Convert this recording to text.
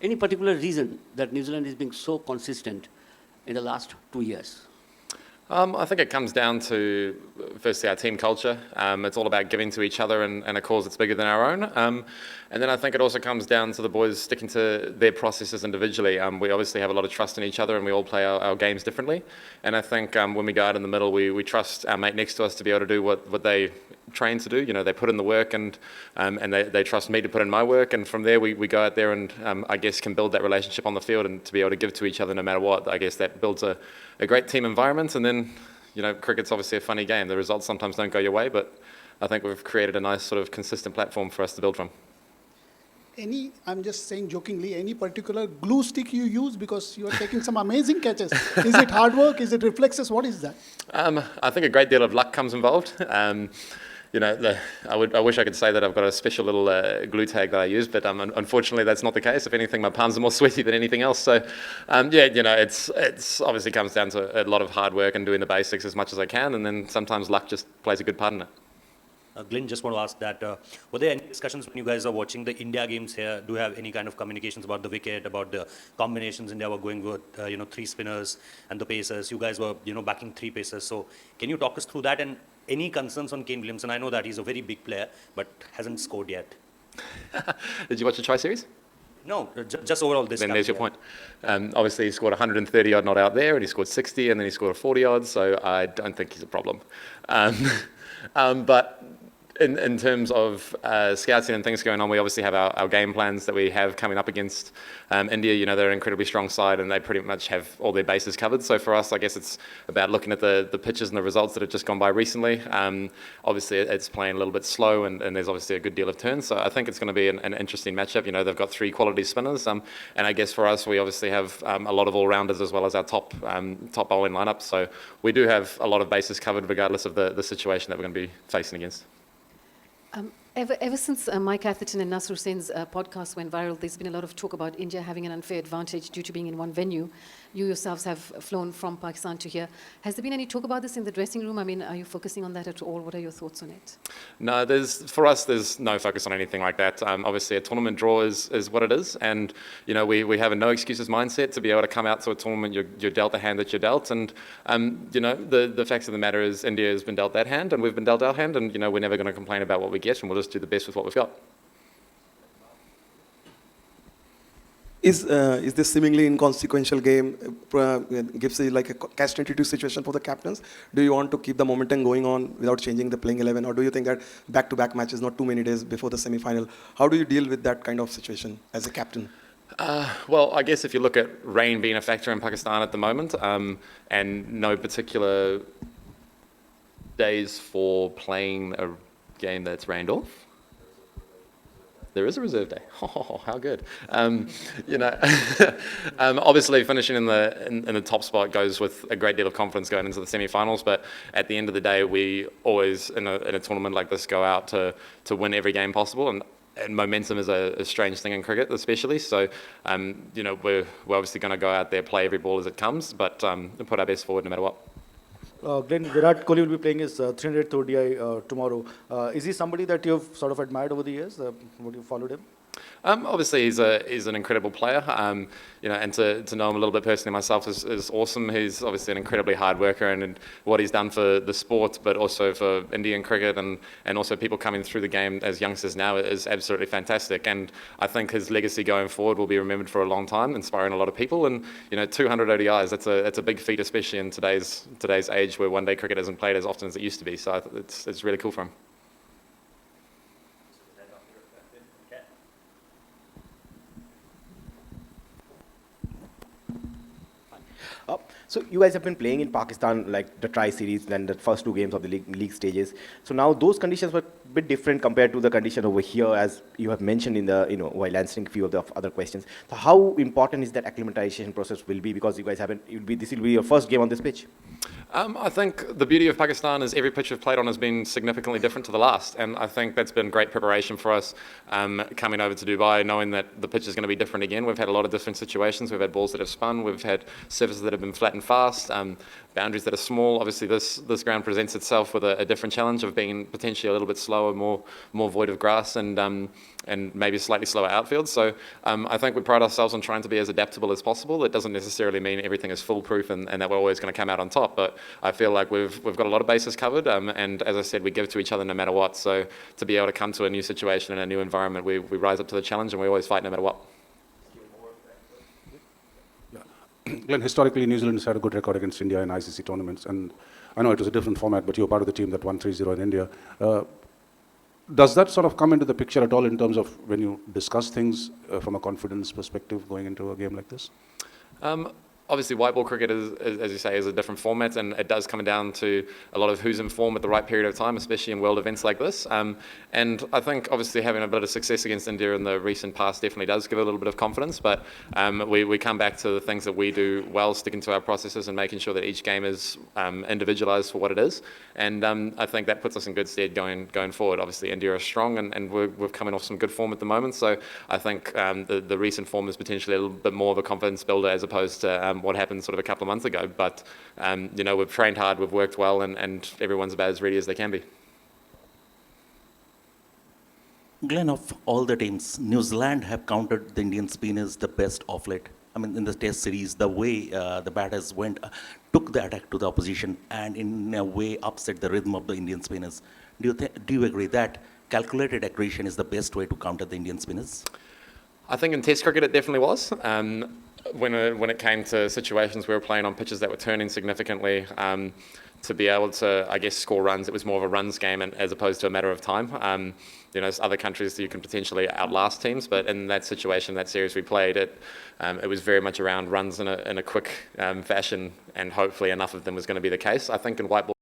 Any particular reason that New Zealand is being so consistent in the last 2 years? I think it comes down to, firstly, our team culture. It's all about giving to each other and a cause that's bigger than our own. And then I think it also comes down to the boys sticking to their processes individually. We obviously have a lot of trust in each other and we all play our games differently. And I think when we go out in the middle, we trust our mate next to us to be able to do what they train to do. You know, they put in the work and they trust me to put in my work. And from there, we go out there and I guess can build that relationship on the field and to be able to give to each other no matter what. I guess that builds a great team environment. And then, you know, cricket's obviously a funny game. The results sometimes don't go your way, but I think we've created a nice sort of consistent platform for us to build from. I'm just saying jokingly, any particular glue stick you use because you are taking some amazing catches? Is it hard work? Is it reflexes? What is that? I think a great deal of luck comes involved. You know, I wish I could say that I've got a special little glue tag that I use, but unfortunately that's not the case. If anything, my palms are more sweaty than anything else. So, yeah, you know, it's obviously comes down to a lot of hard work and doing the basics as much as I can, and then sometimes luck just plays a good part in it. Glenn, just want to ask that, were there any discussions when you guys are watching the India games here? Do you have any kind of communications about the wicket, about the combinations India were going with, three spinners and the pacers? You guys were, backing three pacers. So can you talk us through that? And any concerns on Kane Williamson? I know that he's a very big player, but hasn't scored yet. Did you watch the Tri-Series? No, just overall this. Then there's your point. Obviously, he scored 130 odd not out there, and he scored 60, and then he scored a 40 odd. So I don't think he's a problem. But in terms of scouting and things going on, we obviously have our game plans that we have coming up against India. You know, they're an incredibly strong side and they pretty much have all their bases covered. So for us, I guess it's about looking at the pitches and the results that have just gone by recently. Obviously, it's playing a little bit slow and there's obviously a good deal of turns. So I think it's going to be an interesting matchup. You know, they've got three quality spinners. And I guess for us, we obviously have a lot of all-rounders as well as our top bowling lineup. So we do have a lot of bases covered regardless of the situation that we're going to be facing against. Ever since Mike Atherton and Nasser Hussain's podcast went viral, there's been a lot of talk about India having an unfair advantage due to being in one venue. You yourselves have flown from Pakistan to here. Has there been any talk about this in the dressing room? I mean, are you focusing on that at all? What are your thoughts on it? No, for us, there's no focus on anything like that. Obviously, a tournament draw is what it is. And, you know, we have a no excuses mindset to be able to come out to a tournament. You're dealt the hand that you're dealt. And, you know, the facts of the matter is India has been dealt that hand and we've been dealt our hand. And, you know, we're never going to complain about what we get and we'll just do the best with what we've got. Is this seemingly inconsequential game gives you like a catch-22 situation for the captains? Do you want to keep the momentum going on without changing the playing 11, or do you think that back-to-back matches, not too many days before the semi-final, how do you deal with that kind of situation as a captain? Well, I guess if you look at rain being a factor in Pakistan at the moment, and no particular days for playing a game that's rained off. There is a reserve day. Oh, how good! You know, obviously finishing in the top spot goes with a great deal of confidence going into the semi-finals. But at the end of the day, we always in a tournament like this go out to win every game possible, and momentum is a strange thing in cricket, especially. So, you know, we're obviously going to go out there, play every ball as it comes, but put our best forward no matter what. Glenn, Virat Kohli will be playing his 300th ODI tomorrow. Is he somebody that you've sort of admired over the years? Would you followed him? Obviously, he's an incredible player. You know, and to know him a little bit personally myself is awesome. He's obviously an incredibly hard worker, and what he's done for the sport, but also for Indian cricket, and also people coming through the game as youngsters now is absolutely fantastic. And I think his legacy going forward will be remembered for a long time, inspiring a lot of people. And you know, 200 ODIs, that's a big feat, especially in today's age where one-day cricket isn't played as often as it used to be. So it's really cool for him. So you guys have been playing in Pakistan, like the Tri-Series and the first two games of the league stages. So now those conditions were a bit different compared to the condition over here, as you have mentioned in the, while answering a few of the other questions. So how important is that acclimatization process will be, because you guys haven't, this will be your first game on this pitch? I think the beauty of Pakistan is every pitch we've played on has been significantly different to the last, and I think that's been great preparation for us coming over to Dubai, knowing that the pitch is going to be different again. We've had a lot of different situations. We've had balls that have spun. We've had surfaces that have been flat and fast, boundaries that are small. Obviously, this ground presents itself with a different challenge of being potentially a little bit slower, more void of grass, and maybe a slightly slower outfield. So I think we pride ourselves on trying to be as adaptable as possible. It doesn't necessarily mean everything is foolproof and that we're always going to come out on top, but I feel like we've got a lot of bases covered, and as I said, we give to each other no matter what. So to be able to come to a new situation and a new environment, we rise up to the challenge, and we always fight no matter what. Glenn, historically, New Zealand has had a good record against India in ICC tournaments, and I know it was a different format, but you were part of the team that won 3-0 in India. Does that sort of come into the picture at all in terms of when you discuss things from a confidence perspective going into a game like this? Obviously, white ball cricket, as you say, is a different format, and it does come down to a lot of who's in form at the right period of time, especially in world events like this. And I think, obviously, having a bit of success against India in the recent past definitely does give a little bit of confidence, but we come back to the things that we do well, sticking to our processes and making sure that each game is individualised for what it is. And I think that puts us in good stead going forward. Obviously, India are strong, and we're coming off some good form at the moment, so I think the recent form is potentially a little bit more of a confidence builder as opposed to what happened sort of a couple of months ago. But, we've trained hard, we've worked well, and everyone's about as ready as they can be. Glenn, of all the teams, New Zealand have countered the Indian spinners the best of late. I mean, in the Test series, the way the batters took the attack to the opposition and in a way upset the rhythm of the Indian spinners. Do you agree that calculated aggression is the best way to counter the Indian spinners? I think in Test cricket it definitely was. When it came to situations we were playing on pitches that were turning significantly, to be able to, I guess, score runs, it was more of a runs game as opposed to a matter of time. Other countries you can potentially outlast teams, but in that situation, that series we played, it was very much around runs in a quick fashion, and hopefully enough of them was going to be the case. I think in white ball